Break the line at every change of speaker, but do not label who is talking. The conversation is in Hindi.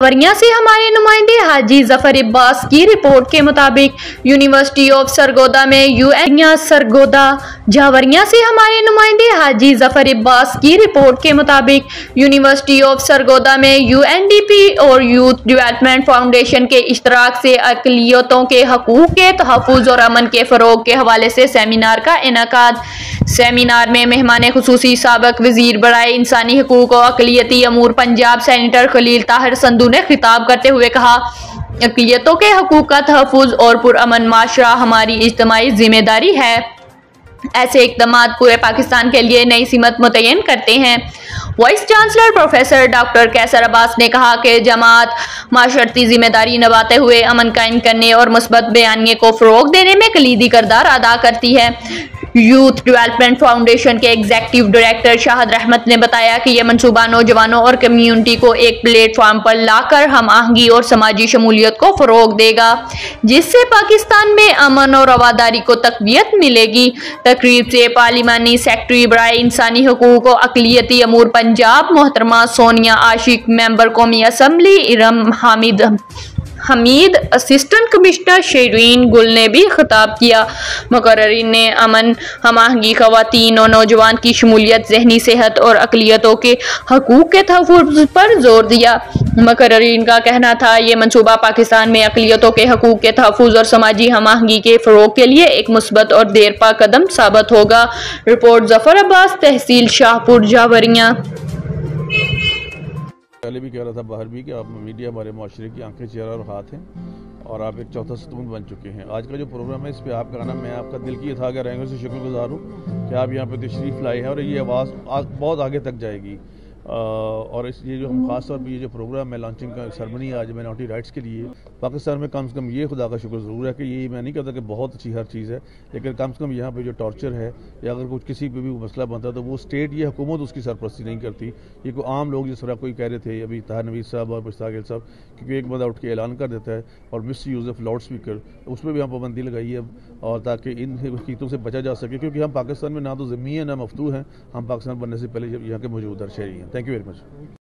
जावरिया से हमारे नुमाइंदे हाजी जफर अब्बास की रिपोर्ट के मुताबिक यूनिवर्सिटी ऑफ सरगोदा में जावरिया से हमारे नुमाइंदे हाजी जफर अब्बास की रिपोर्ट के मुताबिक यूनिवर्सिटी ऑफ सरगोदा में यूएनडीपी और यूथ डेवलपमेंट फाउंडेशन के इश्तराक से अक़लियतों के हकूक़ के तहफ़्फ़ुज़ और अमन के फ़रोग़ के हवाले से सेमिनार का इनेकाद। सेमिनार में मेहमान खुसूसी साबिक़ वज़ीर बराए इंसानी हकूक़ और अक़लियती अमूर पंजाब सेनेटर खलील ताहिर संधू ने खिताब करते हुए कहा, अक़लियतों के हकूक़ का तहफ़्फ़ुज़ और पुरअमन माशरा हमारी इज्तिमाई ज़िम्मेदारी है। ऐसे इक़दामात पूरे पाकिस्तान के लिए नई सिमत मुतय्यन करते हैं। वाइस चांसलर प्रोफेसर डॉक्टर कैसर अब्बास ने कहा कि जमात माशरती जिम्मेदारी निभाते हुए अमन कायम करने और मुस्बत बयानिए को फ़रोग़ देने में कलीदी किरदार अदा करती है। यूथ डेवलपमेंट फाउंडेशन के एग्जीक्यूटिव डायरेक्टर शाहिद रहमत ने बताया कि यह मनसूबा नौजवानों और कम्युनिटी को एक प्लेटफॉर्म पर लाकर हम आहंगी और समाजी शमूलियत को फ़रोग़ देगा, जिससे पाकिस्तान में अमन और रवादारी को तक़वियत मिलेगी। तकरीब से पार्लिमानी सेक्रेटरी बराए इंसानी हकूक़ और अक़लियती अमूर पंजाब मोहतरमा सोनिया आशिक, मेंबर कौमी assembly Iram Hamid, assistant commissioner Sherin गुल ने भी खिताब किया। मुकर्ररीन ने अमन, हम आहंगी, ख़वातीन और नौजवान की शमूलियत, ज़हनी सेहत और अक़लियतों के हकूक़ के तहफ़्फ़ुज़ पर जोर दिया। मुकर्ररीन का कहना था, ये मनसूबा पाकिस्तान में अक़लियतों के हकूक़ के तहफ़्फ़ुज़ और समाजी हम आहंगी के फ़रोग़ के लिए एक मुस्बत और देरपा कदम साबित होगा। रिपोर्ट जफ़र अब्बास, तहसील शाहपुर, जावरिया।
पहले भी कह रहा था बाहर भी कि आप मीडिया हमारे माशरे की आंखें, चेहरा और हाथ हैं और आप एक चौथा सतून बन चुके हैं। आज का जो प्रोग्राम है इस पे आपका आना, मैं आपका दिल की था रहने से शुक्रगुजार हूँ कि आप यहाँ पे तशरीफ़ लाए हैं और ये आवाज़ बहुत आगे तक जाएगी। और ये जो हम ख़ास तौर पर ये जो प्रोग्राम है लॉन्चिंग का सरमनी आज माइनॉरिटी राइट्स के लिए पाकिस्तान में कम से कम ये खुदा का शुक्र ज़रूर है कि ये मैं नहीं कहता कि बहुत अच्छी हर चीज़ है, लेकिन कम से कम यहाँ पे जो टॉर्चर है या अगर कुछ किसी पे भी मसला बनता है तो वो स्टेट या हुकूमत उसकी सरपरस्ती नहीं करती। ये कोई आम लोग जिस तरह कोई कह रहे थे अभी ताहिर नवीद साहब और मुश्ताक अली साहब, क्योंकि एक बंदा उठ के ऐलान कर देता है और miss use of loud speaker, उस पर भी हम पाबंदी लगाई है और ताकि इन हकीकतों से बचा जा सके, क्योंकि हम पाकिस्तान में ना तो ज़मीन है ना मफतू हैं, हम पाकिस्तान बनने से पहले यहाँ के मौजूदा शहरी हैं। Thank you very much.